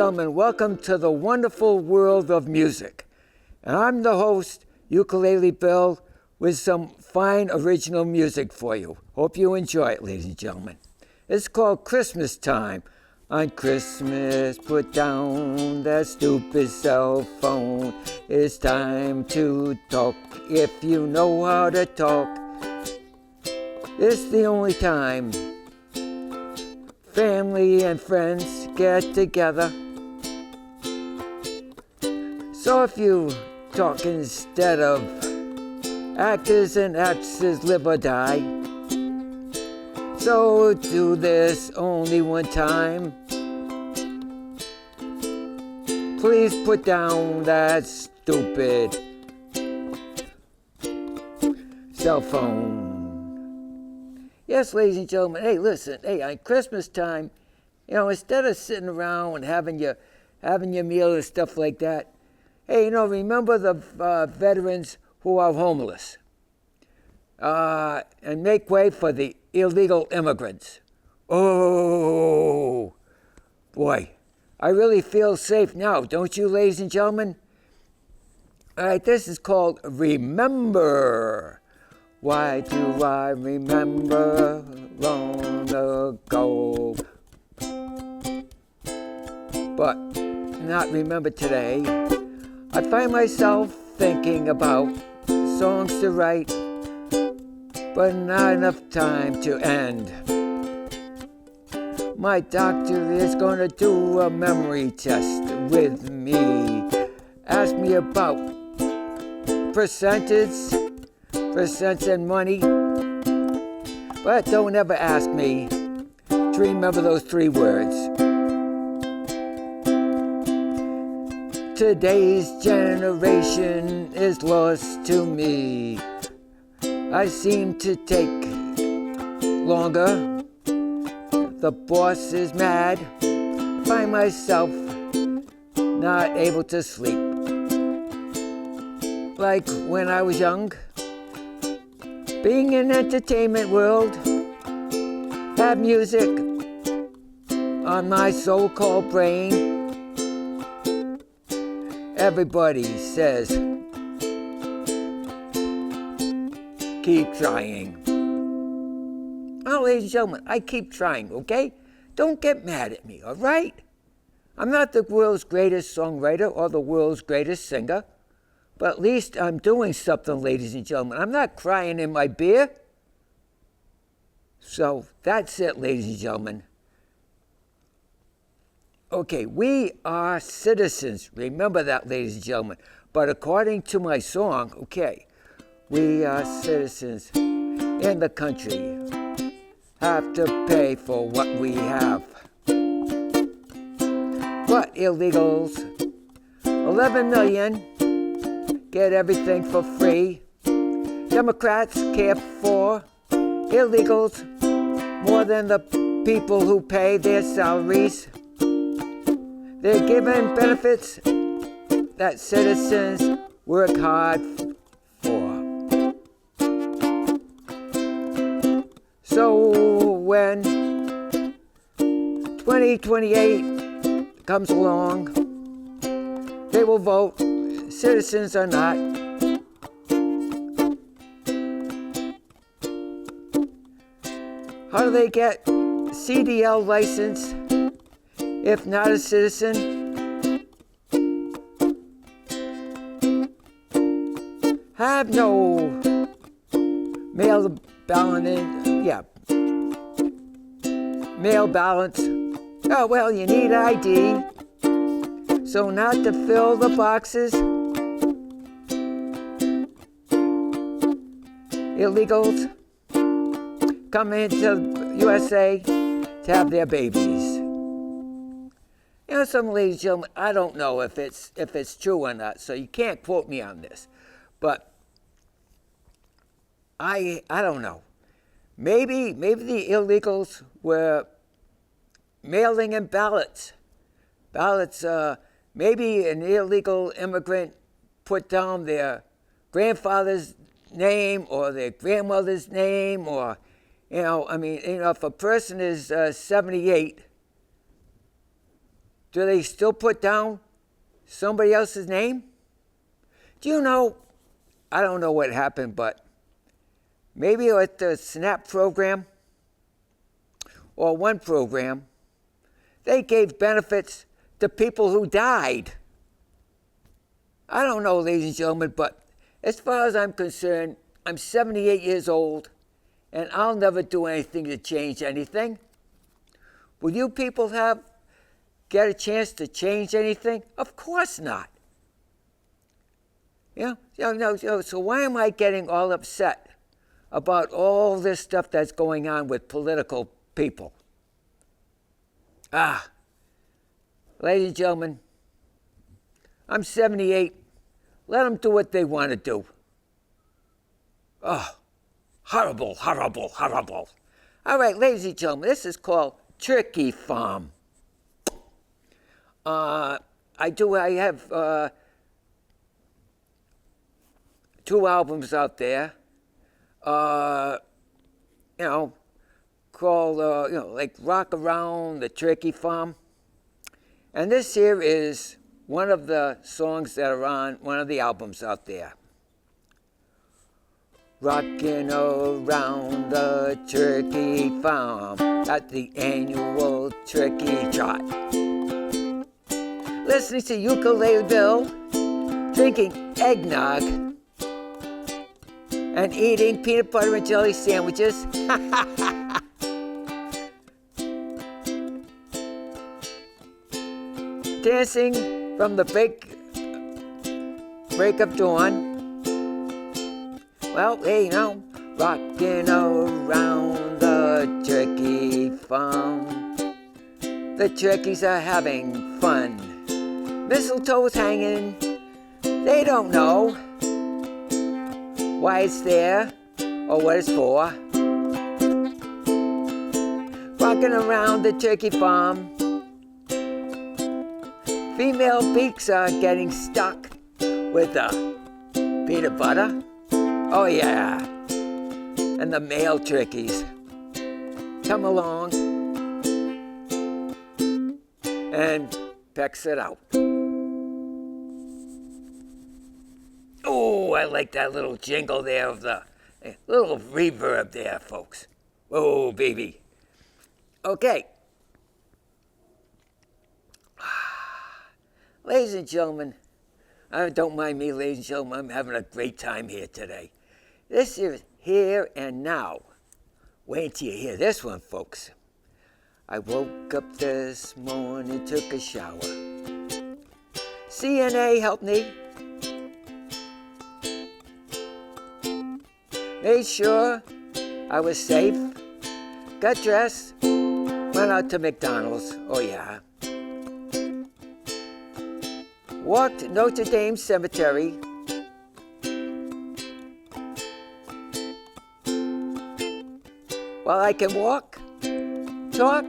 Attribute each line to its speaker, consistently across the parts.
Speaker 1: gentlemen, welcome to the wonderful world of music. And I'm the host, Ukulele Bill, with some fine original music for you. Hope you enjoy it, ladies and gentlemen. It's called Christmas Time. On Christmas, put down that stupid cell phone. It's time to talk if you know how to talk. It's the only time family and friends get together. So if you talk instead of actors and actresses live or die, so do this only one time. Please put down that stupid cell phone. Yes, ladies and gentlemen, hey, listen, hey, on Christmas time, instead of sitting around and having your meal and stuff like that, hey, remember the veterans who are homeless, and make way for the illegal immigrants. Oh, boy, I really feel safe now, don't you, ladies and gentlemen? All right, this is called Remember. Why do I remember long ago, but not remember today? I find myself thinking about songs to write, but not enough time to end. My doctor is gonna do a memory test with me. Ask me about percents and money, but don't ever ask me to remember those 3 words. Today's generation is lost to me. I seem to take longer. The boss is mad. Find myself not able to sleep. Like when I was young, being in entertainment world, have music on my so-called brain. Everybody says, keep trying. Oh, ladies and gentlemen, I keep trying, okay? Don't get mad at me, all right? I'm not the world's greatest songwriter or the world's greatest singer, but at least I'm doing something, ladies and gentlemen. I'm not crying in my beer. So that's it, ladies and gentlemen. Okay, we are citizens. Remember that, ladies and gentlemen. But according to my song, okay, we are citizens in the country. Have to pay for what we have. But illegals, 11 million, get everything for free. Democrats care for illegals more than the people who pay their salaries. They're giving benefits that citizens work hard for. So when 2028 comes along, they will vote. Citizens are not. How do they get CDL license if not a citizen? Have no mail balance. Oh, well, you need ID. So not to fill the boxes. Illegals come into USA to have their babies. Some ladies and gentlemen, I don't know if it's true or not, so you can't quote me on this. But I don't know. Maybe the illegals were mailing in ballots. Maybe an illegal immigrant put down their grandfather's name or their grandmother's name, or, if a person is 78 Do they still put down somebody else's name? Do you know, I don't know what happened, but maybe at the SNAP program or one program, they gave benefits to people who died. I don't know, ladies and gentlemen, but as far as I'm concerned, I'm 78 years old, and I'll never do anything to change anything. Will you people get a chance to change anything? Of course not. So why am I getting all upset about all this stuff that's going on with political people? Ladies and gentlemen, I'm 78. Let them do what they want to do. Oh, horrible, horrible, horrible. All right, ladies and gentlemen, this is called Turkey Farm. I have 2 albums out there, called, like Rock Around the Turkey Farm. And this here is one of the songs that are on one of the albums out there. Rocking around the turkey farm at the annual turkey trot. Listening to Ukulele Bill, drinking eggnog, and eating peanut butter and jelly sandwiches. Dancing from the break of dawn. Well, rocking around the turkey farm. The turkeys are having fun. Mistletoe's hanging. They don't know why it's there or what it's for. Rocking around the turkey farm. Female beaks are getting stuck with the peanut butter. Oh yeah. And the male turkeys come along and pecks it out. Oh, I like that little jingle there of the little reverb there, folks. Oh, baby. Okay. Ladies and gentlemen, don't mind me, ladies and gentlemen, I'm having a great time here today. This is Here and Now. Wait till you hear this one, folks. I woke up this morning, took a shower. CNA helped me. Made sure I was safe. Got dressed. Went out to McDonald's. Oh yeah. Walked Notre Dame Cemetery. While I can walk, talk,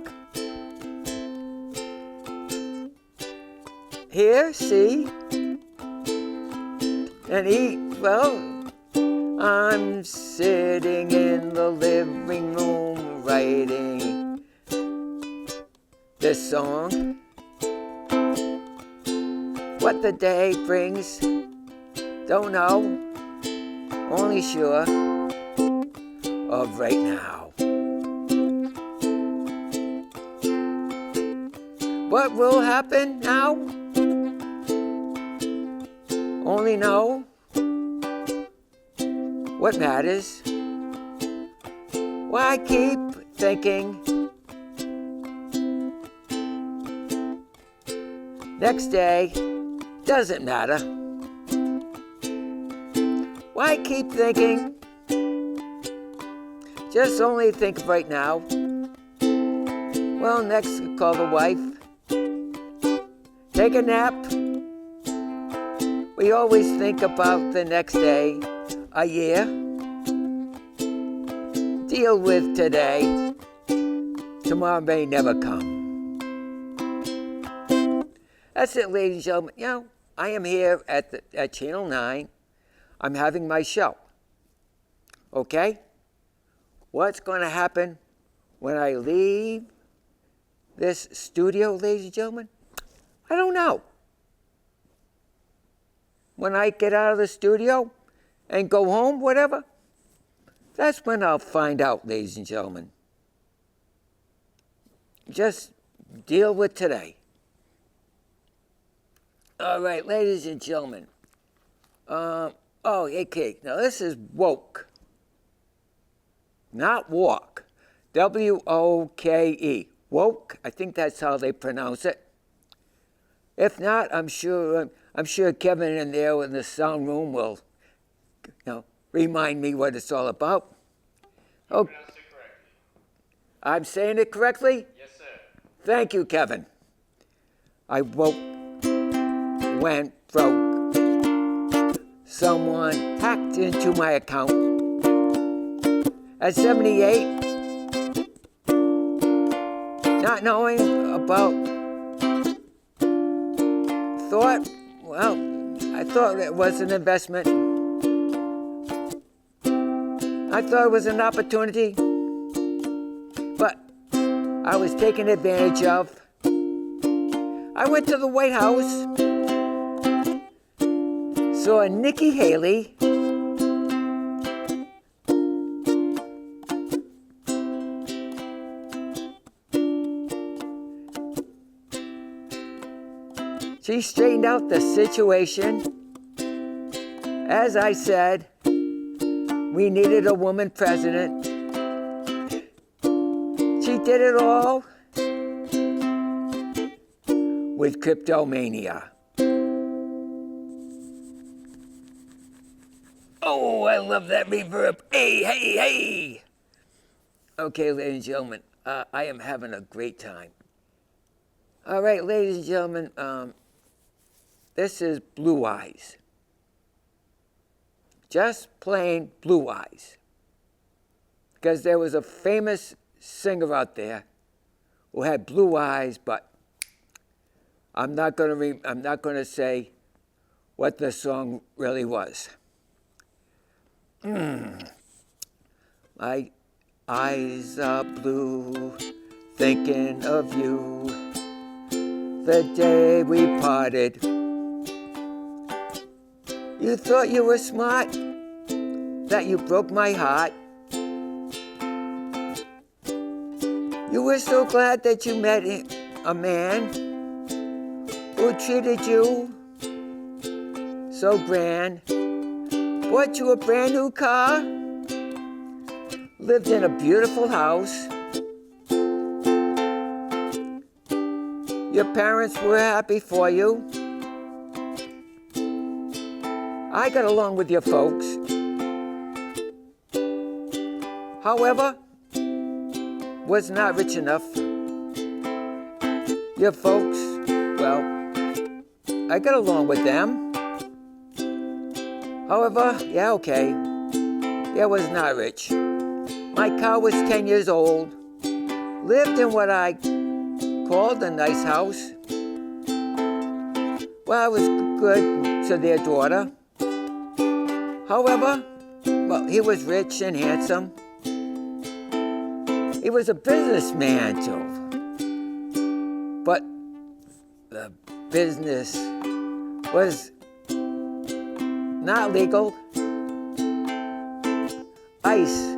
Speaker 1: hear, see, and eat. Well, I'm sitting in the living room writing this song. What the day brings, don't know, only sure of right now. What will happen now? Only know what matters. Why keep thinking? Next day doesn't matter. Why keep thinking? Just only think right now. Well, next call the wife. Take a nap. We always think about the next day, a year. Deal with today. Tomorrow may never come. That's it, ladies and gentlemen. You know, I am here at Channel 9. I'm having my show. Okay? What's going to happen when I leave this studio, ladies and gentlemen? I don't know. When I get out of the studio and go home, whatever, that's when I'll find out, ladies and gentlemen. Just deal with today. All right, ladies and gentlemen. Okay, now this is woke, not walk. W-O-K-E. Woke, I think that's how they pronounce it. If not, I'm sure Kevin in there in the sound room will, remind me what it's all about.
Speaker 2: You pronounced it correctly.
Speaker 1: I'm saying it correctly?
Speaker 2: Yes, sir.
Speaker 1: Thank you, Kevin. I woke, went broke. Someone hacked into my account. At 78, not knowing about I thought it was an investment. I thought it was an opportunity, but I was taken advantage of. I went to the White House, saw Nikki Haley, she straightened out the situation. As I said, we needed a woman president. She did it all with Cryptomania. Oh, I love that reverb. Hey, hey, hey. Okay, ladies and gentlemen, I am having a great time. All right, ladies and gentlemen, this is Blue Eyes. Just plain Blue Eyes. Because there was a famous singer out there who had blue eyes, but I'm not going to say what the song really was. My eyes are blue, thinking of you, the day we parted. You thought you were smart, that you broke my heart. You were so glad that you met a man who treated you so grand, bought you a brand new car, lived in a beautiful house. Your parents were happy for you. I got along with your folks. However, was not rich enough. Your folks, well, I got along with them. However, yeah, okay. Yeah, was not rich. My car was 10 years old. Lived in what I called a nice house. Well, I was good to their daughter. However, well, he was rich and handsome. He was a businessman, too. But the business was not legal. ICE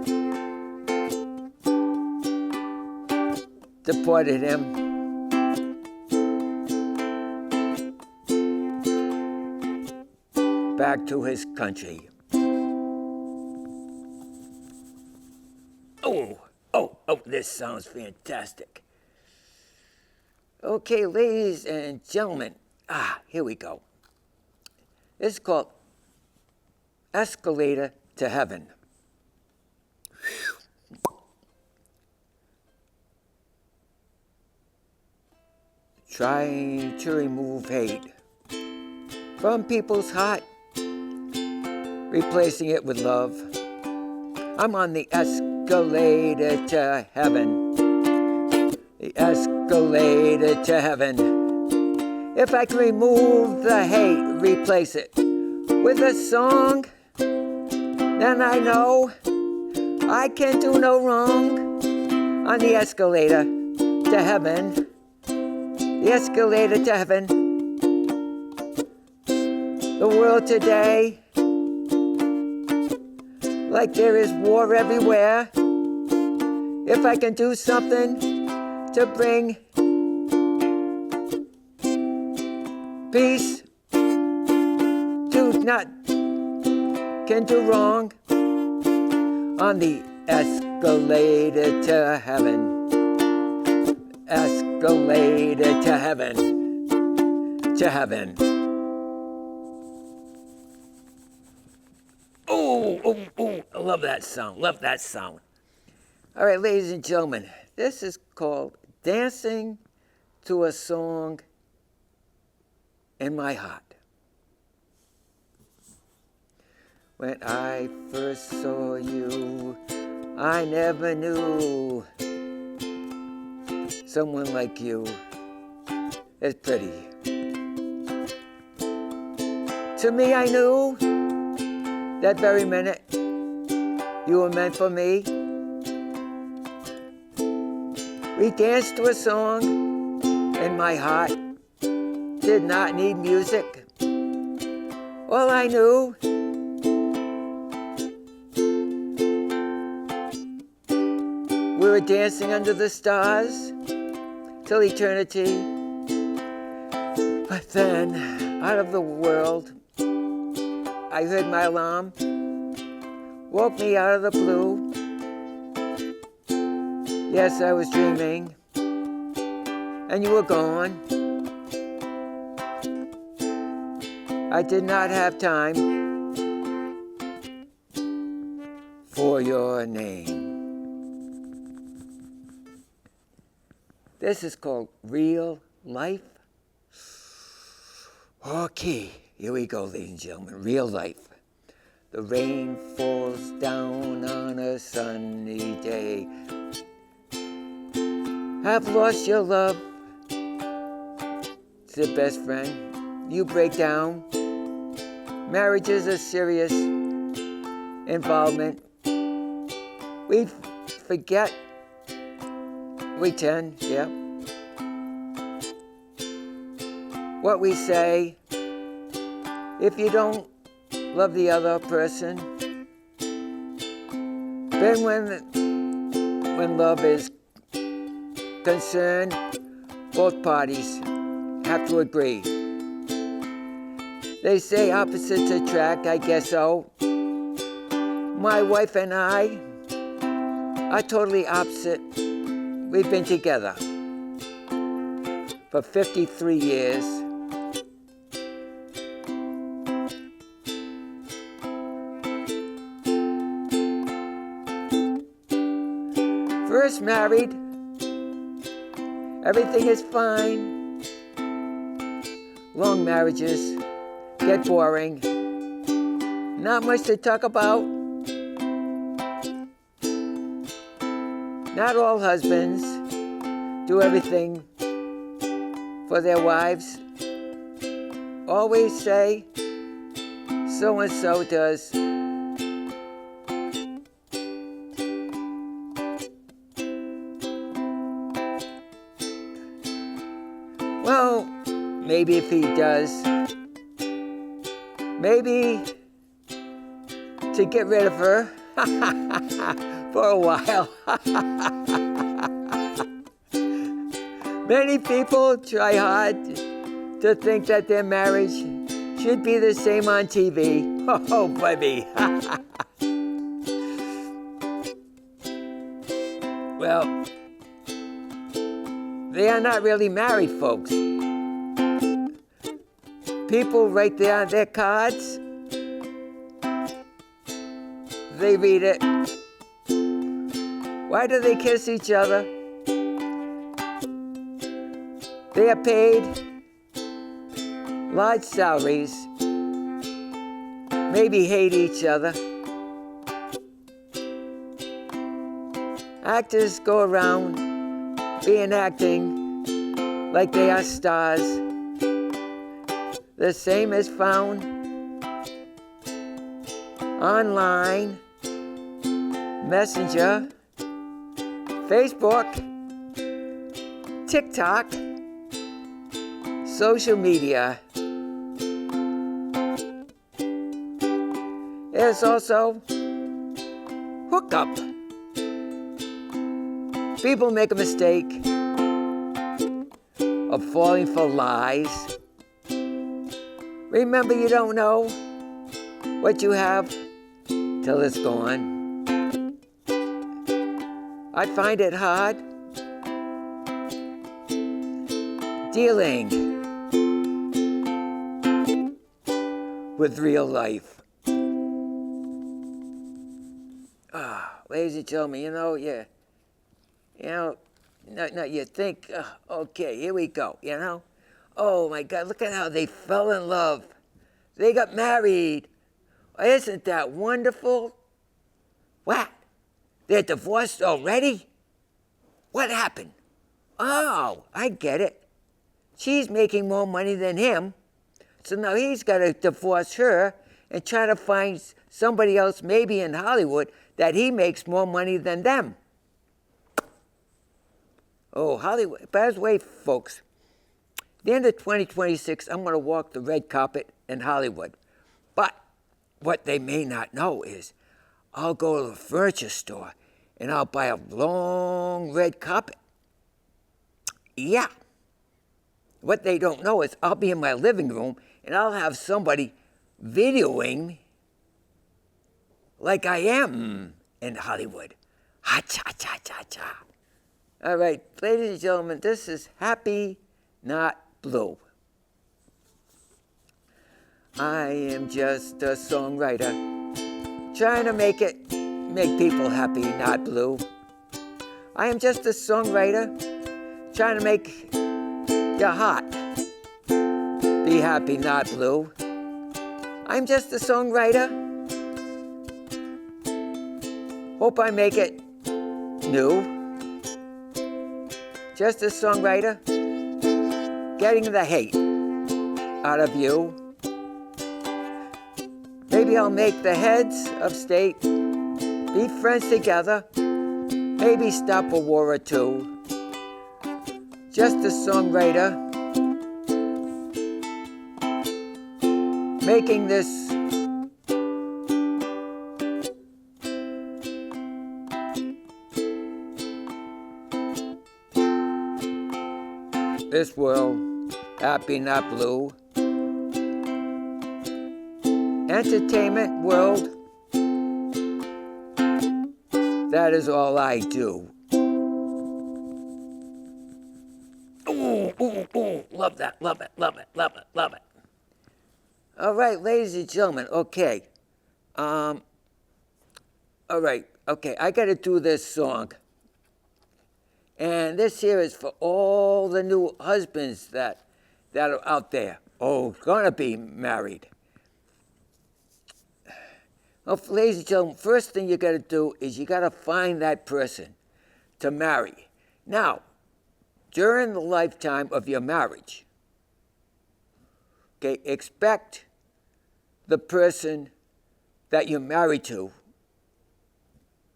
Speaker 1: deported him. Back to his country. Oh, this sounds fantastic. Okay, ladies and gentlemen, here we go. It's called Escalator to Heaven. Trying to remove hate from people's heart, replacing it with love. I'm on the escalator to heaven. The escalator to heaven. If I can remove the hate, replace it with a song, then I know I can do no wrong on the escalator to heaven. the escalator to heaven. The world today, like there is war everywhere. If I can do something to bring peace, can do wrong on the escalator to heaven. Escalator to heaven. To heaven. Oh, I love that song. Love that song. All right, ladies and gentlemen, this is called Dancing to a Song in My Heart. When I first saw you, I never knew someone like you is pretty. To me, I knew that very minute you were meant for me. We danced to a song in my heart, did not need music. All I knew, we were dancing under the stars till eternity. But then, out of the world, I heard my alarm, woke me out of the blue. Yes, I was dreaming, and you were gone. I did not have time for your name. This is called Real Life. Okay, here we go, ladies and gentlemen. Real life. The rain falls down on a sunny day. Have lost your love. It's the best friend. You break down. Marriage is a serious involvement. We forget. We tend, yeah. What we say, if you don't love the other person, then when love is concerned, both parties have to agree. They say opposites attract, I guess so. My wife and I are totally opposite. We've been together for 53 years. First married, everything is fine. Long marriages get boring. Not much to talk about. Not all husbands do everything for their wives. Always say, so-and-so does. Well, maybe if he does, maybe to get rid of her for a while. Many people try hard to think that their marriage should be the same on TV. Oh, baby. Well, they are not really married, folks. People write there on their cards. They read it. Why do they kiss each other? They are paid large salaries, maybe hate each other. Actors go around being acting like they are stars. The same is found online, Messenger, Facebook, TikTok, social media is also hookup. People make a mistake of falling for lies. Remember, you don't know what you have till it's gone. I find it hard dealing with real life. Ladies and gentlemen, you think, okay, here we go, Oh my God, look at how they fell in love. They got married. Isn't that wonderful? What? They're divorced already? What happened? Oh, I get it. She's making more money than him, so now he's got to divorce her and try to find somebody else, maybe in Hollywood, that he makes more money than them. Oh, Hollywood. By the way, folks, at the end of 2026, I'm going to walk the red carpet in Hollywood. But what they may not know is I'll go to the furniture store and I'll buy a long red carpet. Yeah. What they don't know is I'll be in my living room and I'll have somebody videoing like I am in Hollywood. Ha-cha-cha-cha-cha. All right, ladies and gentlemen, this is Happy, Not Blue. I am just a songwriter, trying to make people happy, not blue. I am just a songwriter, trying to make your heart be happy, not blue. I'm just a songwriter. Hope I make it new. Just a songwriter, getting the hate out of you. Maybe I'll make the heads of state be friends together. Maybe stop a war or two. Just a songwriter, making this world happy, not blue. Entertainment world, that is all I do. Ooh, ooh, ooh, love that, love it, love it, love it, love it. All right, ladies and gentlemen, okay. All right, okay, I got to do this song. And this here is for all the new husbands that are out there. Oh, gonna be married. Well, ladies and gentlemen, first thing you got to do is you got to find that person to marry. Now, during the lifetime of your marriage, okay, expect the person that you're married to,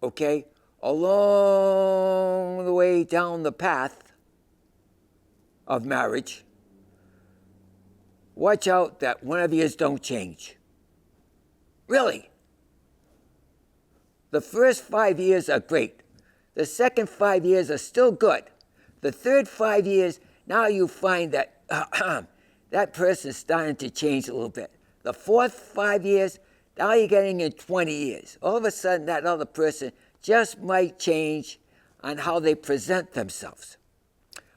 Speaker 1: okay, along the way down the path of marriage, watch out that one of yours don't change. Really. The first 5 years are great. The second 5 years are still good. The third 5 years, now you find that that person's starting to change a little bit. The fourth 5 years, now you're getting in 20 years. All of a sudden, that other person just might change on how they present themselves,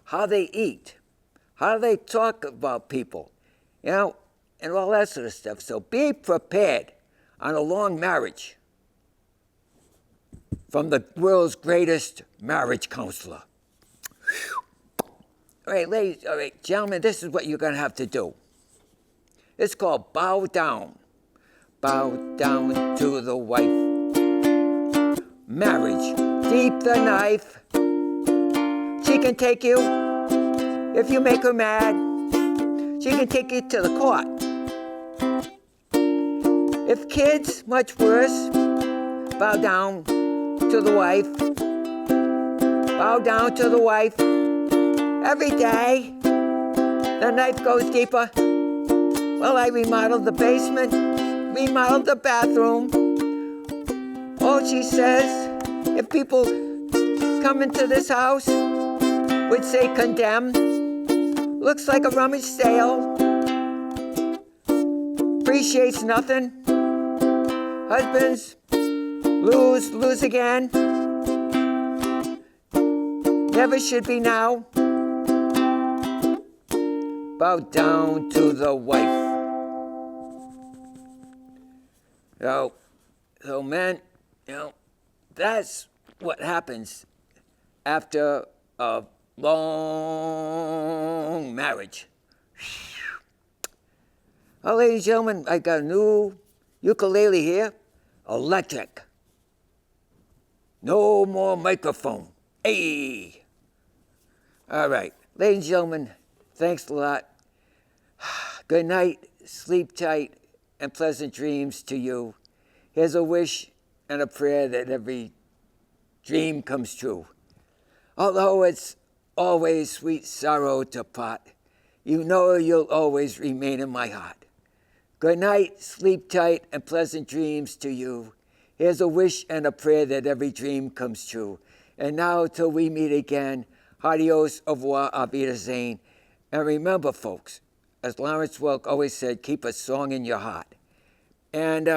Speaker 1: how they eat, how they talk about people, and all that sort of stuff. So be prepared on a long marriage from the world's greatest marriage counselor. All right, gentlemen, this is what you're going to have to do. It's called bow down. Bow down to the wife. Marriage, deep the knife. She can take you if you make her mad. She can take you to the court. If kids, much worse. Bow down to the wife. Bow down to the wife every day. The knife goes deeper. Well, I remodeled the basement, remodeled the bathroom. Oh, she says, if people come into this house, would say condemned. Looks like a rummage sale. Appreciates nothing. Husbands lose again. Never should be now. Bow down to the wife. So men, that's what happens after a long marriage. Oh, ladies and gentlemen, I got a new ukulele here, electric. No more microphone. Hey! All right, ladies and gentlemen, thanks a lot. Good night, sleep tight, and pleasant dreams to you. Here's a wish and a prayer that every dream comes true. Although it's always sweet sorrow to part, you know you'll always remain in my heart. Good night, sleep tight, and pleasant dreams to you. Here's a wish and a prayer that every dream comes true. And now, till we meet again, adios, au revoir, auf Wiedersehen. And remember, folks, as Lawrence Welk always said, keep a song in your heart. And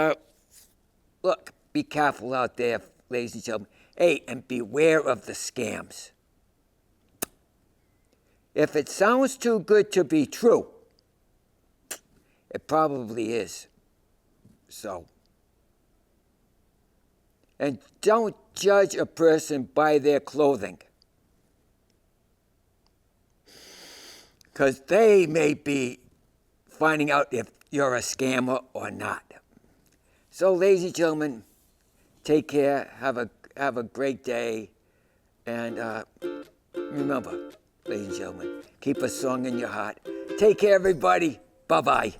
Speaker 1: look, be careful out there, ladies and gentlemen. Hey, and beware of the scams. If it sounds too good to be true, it probably is. So, and don't judge a person by their clothing, because they may be finding out if you're a scammer or not. So, ladies and gentlemen, take care. Have a great day, and remember, ladies and gentlemen, keep a song in your heart. Take care, everybody. Bye-bye.